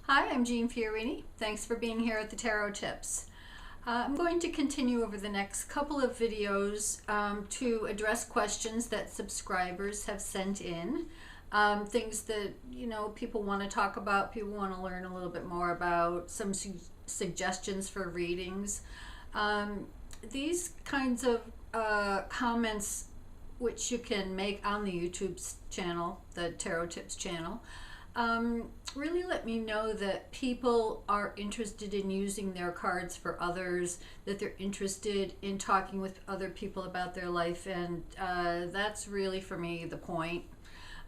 Hi, I'm Jeanne Fiorini. Thanks for being here at the Tarot Tips. I'm going to continue over the next couple of videos to address questions that subscribers have sent in. Things that, people want to talk about, people want to learn a little bit more about, some suggestions for readings. These kinds of comments which you can make on the YouTube channel, the Tarot Tips channel, really let me know that people are interested in using their cards for others, that they're interested in talking with other people about their life, and that's really, for me, the point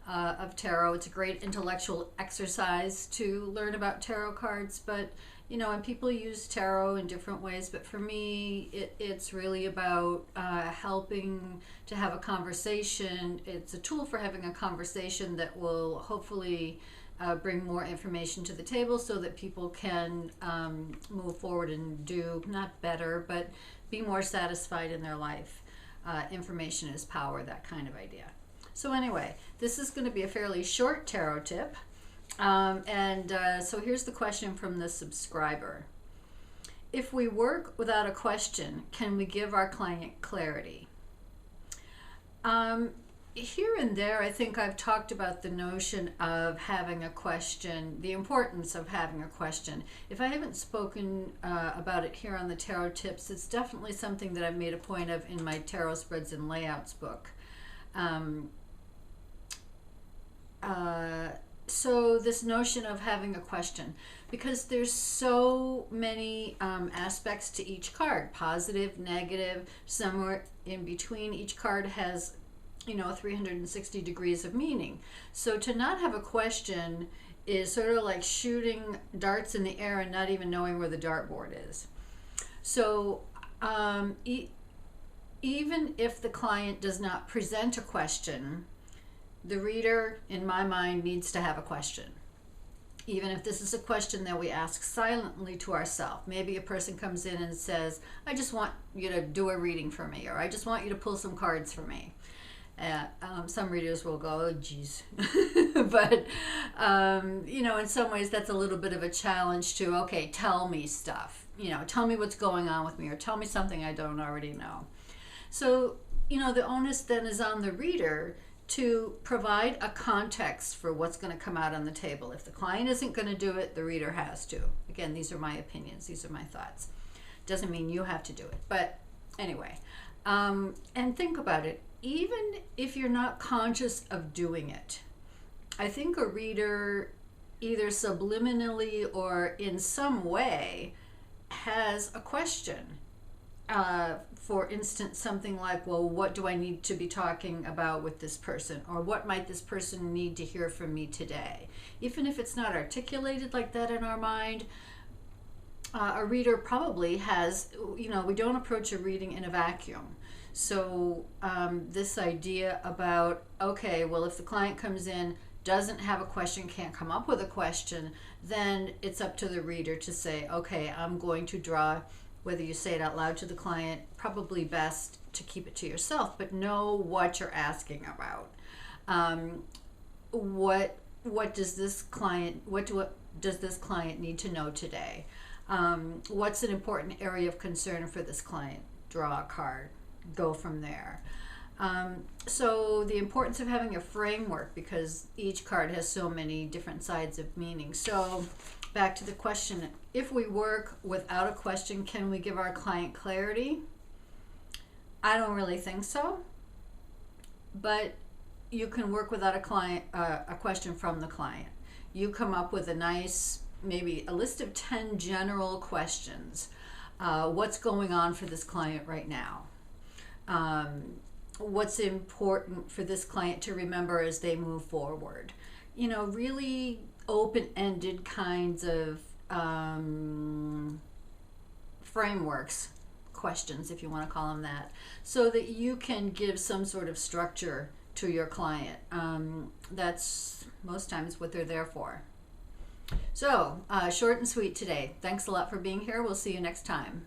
of tarot. It's a great intellectual exercise to learn about tarot cards, but and people use tarot in different ways, but for me it's really about helping to have a conversation. It's a tool for having a conversation that will hopefully bring more information to the table so that people can move forward and do, not better, but be more satisfied in their life. Information is power, that kind of idea. So anyway, this is going to be a fairly short tarot tip. So here's the question from the subscriber. If we work without a question, can we give our client clarity? Here and there, I think I've talked about the notion of having a question, the importance of having a question. If I haven't spoken about it here on the Tarot Tips, it's definitely something that I've made a point of in my Tarot Spreads and Layouts book. So this notion of having a question, because there's so many aspects to each card, positive, negative, somewhere in between. Each card has 360 degrees of meaning. So to not have a question is sort of like shooting darts in the air and not even knowing where the dartboard is. So even if the client does not present a question, the reader, in my mind, needs to have a question. Even if this is a question that we ask silently to ourselves. Maybe a person comes in and says, I just want you to do a reading for me, or I just want you to pull some cards for me. Some readers will go, oh, geez. But, in some ways that's a little bit of a challenge to, okay, tell me stuff. Tell me what's going on with me, or tell me something I don't already know. So, the onus then is on the reader to provide a context for what's going to come out on the table. If the client isn't going to do it, the reader has to. Again, these are my opinions. These are my thoughts. Doesn't mean you have to do it. But anyway, and think about it. Even if you're not conscious of doing it, I think a reader, either subliminally or in some way, has a question. For instance, something like, well, what do I need to be talking about with this person? Or what might this person need to hear from me today? Even if it's not articulated like that in our mind, a reader probably has, we don't approach a reading in a vacuum. So this idea about, okay, well, if the client comes in, doesn't have a question, can't come up with a question, then it's up to the reader to say, okay, I'm going to draw. Whether you say it out loud to the client, probably best to keep it to yourself, but know what you're asking about. What does this client need to know today? What's an important area of concern for this client? Draw a card, go from there. So the importance of having a framework, because each card has so many different sides of meaning. So back to the question, if we work without a question, can we give our client clarity? I don't really think so, but you can work without a question from the client. You come up with a nice, maybe a list of 10 general questions. What's going on for this client right now? What's important for this client to remember as they move forward? Really open-ended kinds of frameworks, questions, if you want to call them that, so that you can give some sort of structure to your client. That's most times what they're there for. So, short and sweet today. Thanks a lot for being here. We'll see you next time.